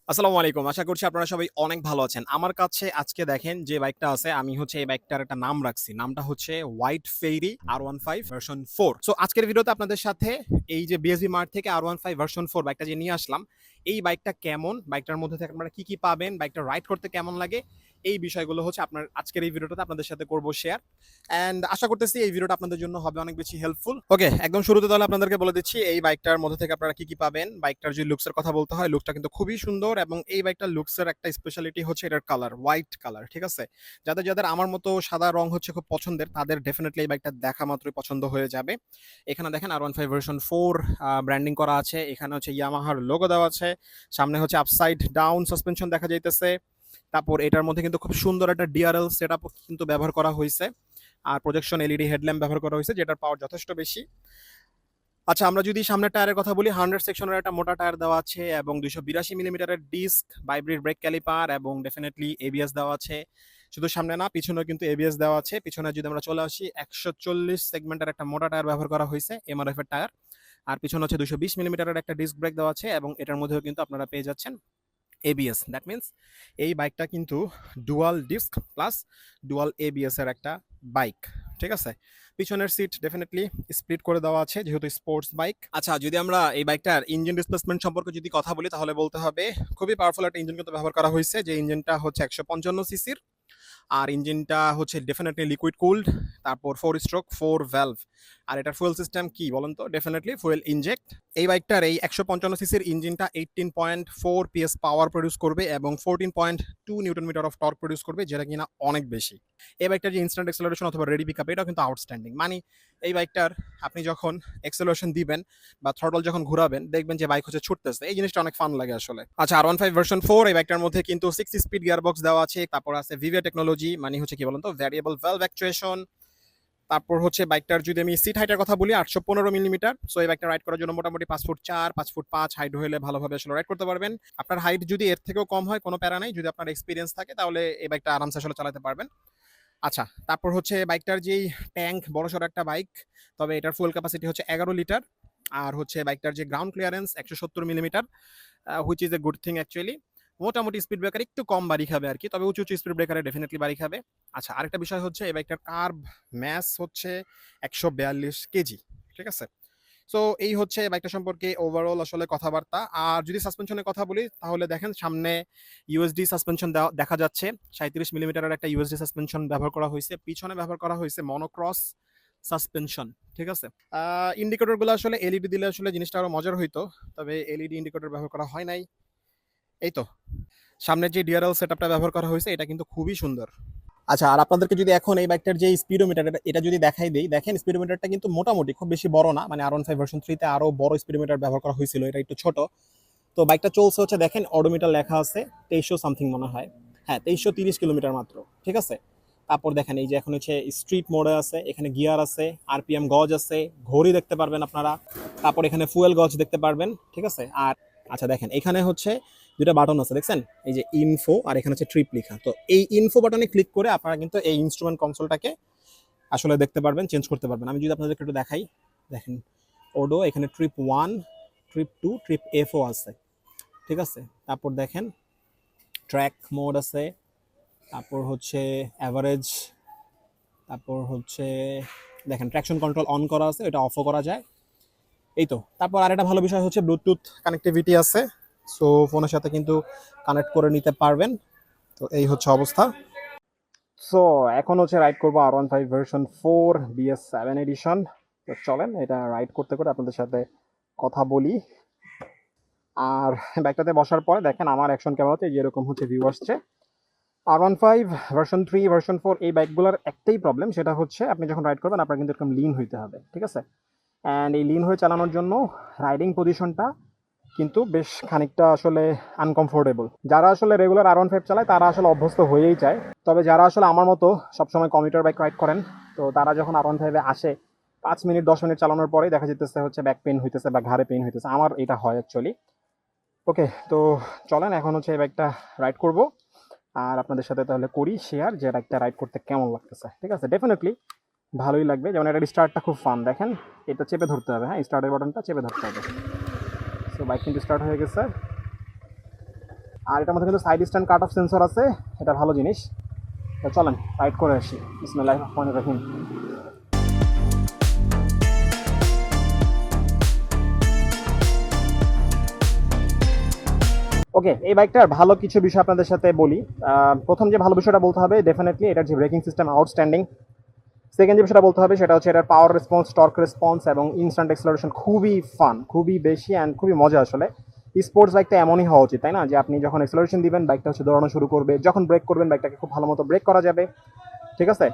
আসসালামু আলাইকুম। আশা করছি আপনারা সবাই অনেক ভালো আছেন। আমার কাছে আজকে দেখেন যে বাইকটা আছে, আমি হচ্ছে এই বাইকটার একটা নাম রাখছি। নামটা হচ্ছে white fairy R15 version 4। So আজকের ভিডিওতে আপনাদের সাথে এই যে বিএসবি মার্ট থেকে R15 ভার্সন 4 বাইকটা যে নিয়ে আসলাম, এই বাইকটা কেমন, বাইকটার মধ্যে থেকে আপনারা কি পাবেন, বাইকটা রাইড করতে কেমন লাগে, এই বিষয়গুলো হচ্ছে আপনার আজকের এই ভিডিওটাতে আপনাদের সাথে করব শেয়ার। অ্যান্ড আশা করতেছি এই ভিডিওটা আপনাদের জন্য হবে অনেক বেশি হেল্পফুল। ওকে, একদম শুরুতে তাহলে আপনাদেরকে বলে দিচ্ছি এই বাইকটার মধ্যে থেকে আপনারা কি পাবেন। বাইকটার যে লুকসের কথা বলতে হয়, লুকসটা কিন্তু খুবই সুন্দর এবং এই বাইকটার লুকসের একটা স্পেশালিটি হচ্ছে এটার কালার, হোয়াইট কালার। ঠিক আছে? যাদের যাদের আমার মতো সাদা রং হচ্ছে খুব পছন্দের, তাদের ডেফিনেটলি এই বাইকটা দেখা মাত্রই পছন্দ হয়ে যাবে। এখানে দেখেন R15 ভার্সন 4 ব্র্যান্ডিং করা আছে। এখানে হচ্ছে ইয়ামাহার লোগো দেওয়া আছে। সামনে হচ্ছে আপসাইড ডাউন সাসপেনশন দেখা যাইতেছে। তারপর এটার মধ্যে কিন্তু খুব সুন্দর একটা ডিআরএল সেটআপ কিন্তু ব্যবহার করা হয়েছে। আর প্রজেকশন এলইডি হেডল্যাম্প ব্যবহার করা হয়েছে, যেটার পাওয়ার যথেষ্ট বেশি। আচ্ছা, আমরা যদি সামনের টায়ারের কথা বলি, 100 সেকশনের একটা মোটা টায়ার দেওয়া আছে এবং 282 মিলিমিটারের ডিস্ক, ভাইব্রেট ব্রেক ক্যালিপার এবং ডেফিনেটলি এবিএস দেওয়া আছে। শুধু সামনে না, পিছনেও কিন্তু এবিএস দেওয়া আছে। পিছনে যদি আমরা চলে আসি, 140 সেগমেন্টের একটা মোটা টায়ার ব্যবহার করা হয়েছে, এমআরএফ এর টায়ার। আর পিছনে হচ্ছে 220 মিলিমিটারের একটা ডিস্ক ব্রেক দেওয়া আছে এবং এটার মধ্যেও কিন্তু আপনারা পেয়ে যাচ্ছেন এবিএস। দ্যাট মিনস এই বাইকটা কিন্তু dual disk plus dual ABS এর একটা বাইক। ঠিক আছে? পিছনের সিট ডেফিনেটলি স্প্লিট করে দেওয়া আছে যেহেতু স্পোর্টস বাইক। আচ্ছা, যদি আমরা এই বাইকটার ইঞ্জিন ডিসপ্লেসমেন্ট সম্পর্কে যদি কথা বলি, তাহলে বলতে হবে খুবই পাওয়ারফুল একটা ইঞ্জিন কিন্তু ব্যবহার করা হয়েছে, যে ইঞ্জিনটা হচ্ছে 155 সিসির। আর ইঞ্জিনটা হচ্ছে ডেফিনেটলি লিকুইড কুলড। তারপর 4 স্ট্রোক 4 ভ্যালভ। আর এটার ফুয়েল সিস্টেম কি বলেন তো? Definitely fuel inject. এই বাইকটার এই 155 সিসির ইঞ্জিনটা 18.4 পিএস পাওয়ার প্রডিউস করবে এবং 14.2 newton metre of torque produce করবে, যেটা কিনা অনেক বেশি। এই বাইকটার যে ইনস্ট্যান্ট এক্সেলারেশন অথবা রেডি পিকআপ, এটাও কিন্তু আউটস্ট্যান্ডিং। মানে এই বাইকটার আপনি যখন এক্সেলারেশন দিবেন বা থ্রটল যখন ঘুরাবেন, দেখবেন যে বাইক হচ্ছে ছুটতেছে। এই জিনিসটা অনেক ফান লাগে আসলে। আচ্ছা, R15 ভার্সন 4 এই বাইকটার মধ্যে কিন্তু 6 স্পিড গিয়ারবক্স দেওয়া আছে। তারপর আছে ভিভিয়া টেকনোলজি, মানে হচ্ছে কি বলেন তো, ভ্যারিয়েবল ভ্যালভ অ্যাকচুয়েশন। তারপর হচ্ছে বাইকটার যদি আমি সিট হাইটের কথা বলি, 815 মিলিমিটার। সো এই বাইকটা রাইড করার জন্য মোটামুটি 5 ফুট 4, 5 ফুট 5 হাইট হলে ভালোভাবে আসলে রাইড করতে পারবেন। আপনার হাইট যদি এর থেকেও কম হয়, কোনো প্যারা নাই। যদি আপনার এক্সপিরিয়েন্স থাকে, তাহলে এই বাইকটা আরামসে আসলে চালাতে পারবেন। আচ্ছা, তারপর হচ্ছে বাইকটার যেই ট্যাঙ্ক, বড়সড় একটা বাইক। তবে এটার ফুয়েল ক্যাপাসিটি হচ্ছে 11 লিটার। আর হচ্ছে বাইকটার যে ground clearance 170 millimetre, which is a good thing actually. মোটামুটি স্পিড ব্রেকার একটু কম বাড়ি খাবে আর কি, তবে উঁচু উঁচু স্পিড ব্রেকারে ডেফিনেটলি বাড়ি খাবে। আচ্ছা, আরেকটা বিষয় হচ্ছে এই বাইকটার কার্ভ ম্যাস হচ্ছে 142 কেজি। ঠিক আছে? সো এই হচ্ছে বাইকটা সম্পর্কে ওভারঅল আসলে কথাবার্তা। আর যদি সাসপেনশনের কথা বলি, তাহলে দেখেন সামনে ইউএসডি সাসপেনশন দেখা যাচ্ছে। 37 মিলিমিটারের একটা ইউএসডি সাসপেনশন ব্যবহার করা হয়েছে। পিছনে ব্যবহার করা হয়েছে মনোক্রস সাসপেনশন। ঠিক আছে? ইন্ডিকেটরগুলো আসলে এলইডি দিলে আসলে জিনিসটা আরো মজার হইতো, তবে এলইডি ইন্ডিকেটর ব্যবহার করা হয় নাই। এই তো। সামনের যে ডিআরএল সেটআপটা ব্যবহার করা হয়েছে, এটা কিন্তু খুবই সুন্দর। আচ্ছা, আর আপনাদেরকে যদি এখন এই বাইকটার যে স্পিডোমিটার, এটা যদি দেখাই দেই, দেখেন স্পিডোমিটারটা কিন্তু মোটামুটি খুব বেশি বড় না। মানে R15 ভার্সন 3 তে আরো বড় স্পিডোমিটার ব্যবহার করা হয়েছিল, এটা একটু ছোট। তো বাইকটা চলছে হচ্ছে, দেখেন অডোমিটার লেখা আছে 2300 সামথিং মনে হয়। হ্যাঁ, 2330 কিলোমিটার মাত্র। ঠিক আছে? তারপর দেখেন এই যে এখন হচ্ছে স্ট্রিট মোডে আছে, এখানে গিয়ার আছে, আরপিএম গজ আছে, ঘড়ি দেখতে পারবেন আপনারা। তারপর এখানে ফুয়েল গজ দেখতে পারবেন। ঠিক আছে? আর আচ্ছা দেখেন, এখানে হচ্ছে দুটো বাটন আছে, দেখছেন? এই যে ইনফো আর এখানে হচ্ছে ট্রিপ লেখা। তো এই ইনফো বাটনে ক্লিক করে আপনারা কিন্তু এই ইনস্ট্রুমেন্ট কনসোলটাকে আসলে দেখতে পারবেন, চেঞ্জ করতে পারবেন। আমি যদি আপনাদেরকে একটু দেখাই, দেখেন ওডো, এখানে ট্রিপ 1, ট্রিপ 2, ট্রিপ F ও আছে। ঠিক আছে? তারপর দেখেন ট্র্যাক মোড আছে, তারপর হচ্ছে অ্যাভারেজ, তারপর হচ্ছে দেখেন ট্র্যাকশন কন্ট্রোল অন করা আছে, এটা অফও করা যায়। এই তো। তারপর আরেকটা ভালো বিষয় হচ্ছে ব্লুটুথ কানেক্টিভিটি আছে। সো ফোনের সাথে কিন্তু কানেক্ট করে নিতে পারবেন। তো এই হচ্ছে অবস্থা। সো এখন হচ্ছে রাইড করবো R15 ভার্সন 4 BS7 এডিশন। তো চলেন এটা রাইড করতে করে আপনাদের সাথে কথা বলি। আর বাইকটাতে বসার পরে দেখেন আমার অ্যাকশন ক্যামেরাতে যেরকম হচ্ছে ভিউ আসছে। R15 ভার্সন 3 ভার্সন 4 এই বাইকগুলোর একটাই প্রবলেম, সেটা হচ্ছে আপনি যখন রাইড করবেন আপনার কিন্তু এরকম লিন হইতে হবে। ঠিক আছে? অ্যান্ড এই লিন হয়ে চালানোর জন্য রাইডিং পজিশনটা কিন্তু বেশ খানিকটা আসলে আনকমফোর্টেবল। যারা আসলে রেগুলার R15 চালায় তারা আসলে অভ্যস্ত হয়েই যায়। তবে যারা আসলে আমার মতো সবসময় কমিউটার বাইক রাইড করেন, তো তারা যখন R15 আসে 5 মিনিট 10 মিনিট চালানোর পরেই দেখা যেতেছে হচ্ছে ব্যাক পেইন হইতেছে বা ঘাড়ে পেইন হইতেছে। আমার এটা হয় অ্যাকচুয়ালি। ওকে, তো চলেন এখন হচ্ছে এই বাইকটা রাইড করব আর আপনাদের সাথে তাহলে করি শেয়ার যে বাইকটা রাইড করতে কেমন লাগতেছে। ঠিক আছে? ডেফিনেটলি ভালোই লাগবে। যেমন এটা স্টার্টটা খুব ফান, দেখেন এটা চেপে ধরতে হবে। হ্যাঁ, স্টার্টের বাটনটা চেপে ধরতে হবে। সো বাইক কিন্তু স্টার্ট হয়ে গেছে। আর এটার মধ্যে কিন্তু side stand cut off sensor আছে, এটা ভালো জিনিস। তো চলেন রাইড করে আসি। বিসমিল্লাহির রহমানির রহিম। ওকে, এই বাইকটার ভালো কিছু বিষয় আপনাদের সাথে বলি। প্রথম যে ভালো বিষয়টা বলতে হবে, ডেফিনেটলি এটার যে ব্রেকিং সিস্টেম আউটস্ট্যান্ডিং। সেকেন্ড যে বিষয়টা বলতে হবে সেটা হচ্ছে এটার পাওয়ার রেসপন্স, টর্ক রেসপন্স এবং ইনস্ট্যান্ট এক্সেলারেশন খুবই ফান, খুবই বেশি অ্যান্ড খুবই মজা। আসলে স্পোর্টস বাইকটা এমনই হওয়া উচিত, তাই না? যে আপনি যখন এক্সেলারেশন দিবেন বাইকটা হচ্ছে দৌড়ানো শুরু করবে, যখন ব্রেক করবেন বাইকটাকে খুব ভালো মতো ব্রেক করা যাবে, ঠিক আছে?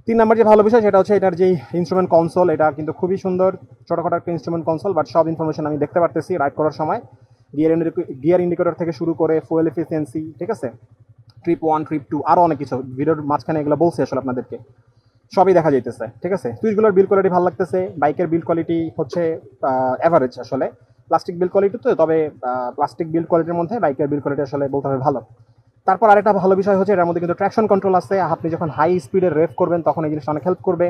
3 নম্বর যে ভালো বিষয় সেটা হচ্ছে এটার যে ইনস্ট্রুমেন্ট কনসোল, এটা কিন্তু খুবই সুন্দর, ছোটখাটো একটা ইনস্ট্রুমেন্ট কনসোল, বাট সব ইনফরমেশন আমি দেখতে পারতেছি রাইড করার সময়। গিয়ার ইন্ডিকেটর থেকে শুরু করে ফুয়েল এফিসিয়েন্সি, ঠিক আছে, ট্রিপ 1 ট্রিপ 2 আরও অনেক কিছু ভিডিওর মাঝখানে এগুলো বলছি আসলে আপনাদেরকে, সবই দেখা যাইতেছে, ঠিক আছে? সুইচগুলোর বিল্ড কোয়ালিটি ভালো লাগতেছে। বাইকের বিল্ড কোয়ালিটি হচ্ছে অ্যাভারেজ আসলে, প্লাস্টিক বিল্ড কোয়ালিটি তো, তবে প্লাস্টিক বিল্ড কোয়ালিটির মধ্যে বাইকের বিল্ড কোয়ালিটি আসলে বলতে হবে ভালো। তারপর আরেকটা ভালো বিষয় হচ্ছে এটার মধ্যে কিন্তু ট্র্যাকশন কন্ট্রোল আছে, আপনি যখন হাই স্পিডে রেভ করবেন তখন এই জিনিসটা অনেক হেল্প করবে।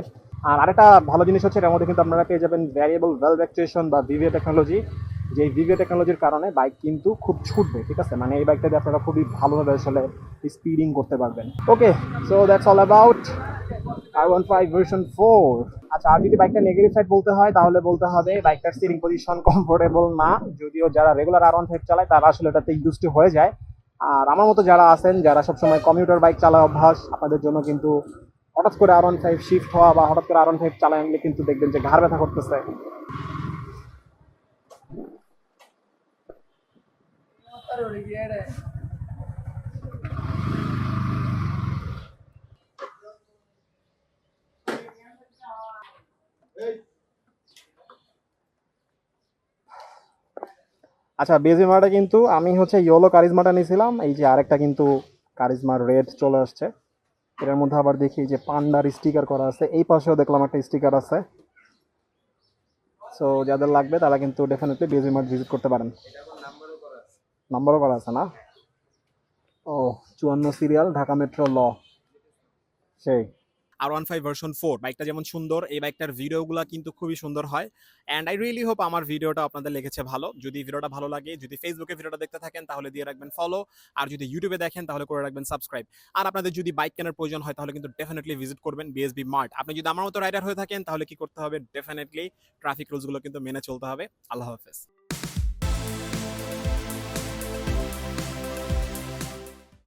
আর আরেকটা ভালো জিনিস হচ্ছে এটার মধ্যে কিন্তু আপনারা পেয়ে যাবেন ভ্যারিয়েবল ভ্যালভ অ্যাকচুয়েশন বা ভিভিএ টেকনোলজি, যে ভিভিএ টেকনোলজির কারণে বাইক কিন্তু খুব ছুটবে, ঠিক আছে? মানে এই বাইকটা দিয়ে আপনারা খুবই ভালোভাবে আসলে স্পিডিং করতে পারবেন। Okay, so that's all about R15 version 4। আচ্ছা, আর যদি বাইকটা নেগেটিভ সাইড বলতে হয় তাহলে বলতে হবে বাইকটার স্টিয়ারিং পজিশন কমফোর্টেবল না, যদিও যারা রেগুলার R15 চালায় তারা আসলে এটাতে ইউজড হয়ে যায়। আর আমার মতো যারা আছেন, যারা সবসময় কমিউটার বাইক চালায় অভ্যাস, আপনাদের জন্য কিন্তু হঠাৎ করে R15 শিফট হওয়া বা হঠাৎ করে R15 চালায় আনলে কিন্তু দেখবেন যে ঘাড় ব্যথা করতেছে। আচ্ছা, বেজিমাটা কিন্তু আমি হচ্ছে ইয়েলো কারিজমাটা নিয়েছিলাম, এই যে আরেকটা কিন্তু কারিজমার রেড চলে আসছে। এটার মধ্যে আবার দেখি যে পান্ডার স্টিকার করা আছে, এই পাশেও দেখলাম একটা স্টিকার আছে। সো যাদের লাগবে তারা কিন্তু ডেফিনেটলি বেজিমার্ট ভিজিট করতে পারেন। নাম্বারও করা আছে না? ও, 54 সিরিয়াল, ঢাকা মেট্রো ল, সেই। R15 ভার্সন 4 বাইকটা যেমন সুন্দর, এই বাইকটার ভিডিওগুলো কিন্তু খুবই সুন্দর হয়। অ্যান্ড আই রিয়েলি হোপ আমার ভিডিওটা আপনাদের লেগেছে ভালো। যদি ভিডিওটা ভালো লাগে, যদি ফেসবুকে ভিডিওটা দেখতে থাকেন তাহলে দিয়ে রাখবেন ফলো, আর যদি ইউটিউবে দেখেন তাহলে করে রাখবেন সাবস্ক্রাইব। আর আপনাদের যদি বাইক কেনার প্রয়োজন হয় তাহলে কিন্তু ডেফিনেটলি ভিজিট করবেন বিএসবি মার্ট। আপনি যদি আমার মতো রাইডার হয়ে থাকেন তাহলে কি করতে হবে? ডেফিনেটলি ট্রাফিক রুলসগুলো কিন্তু মেনে চলতে হবে। আল্লাহ হাফেজ।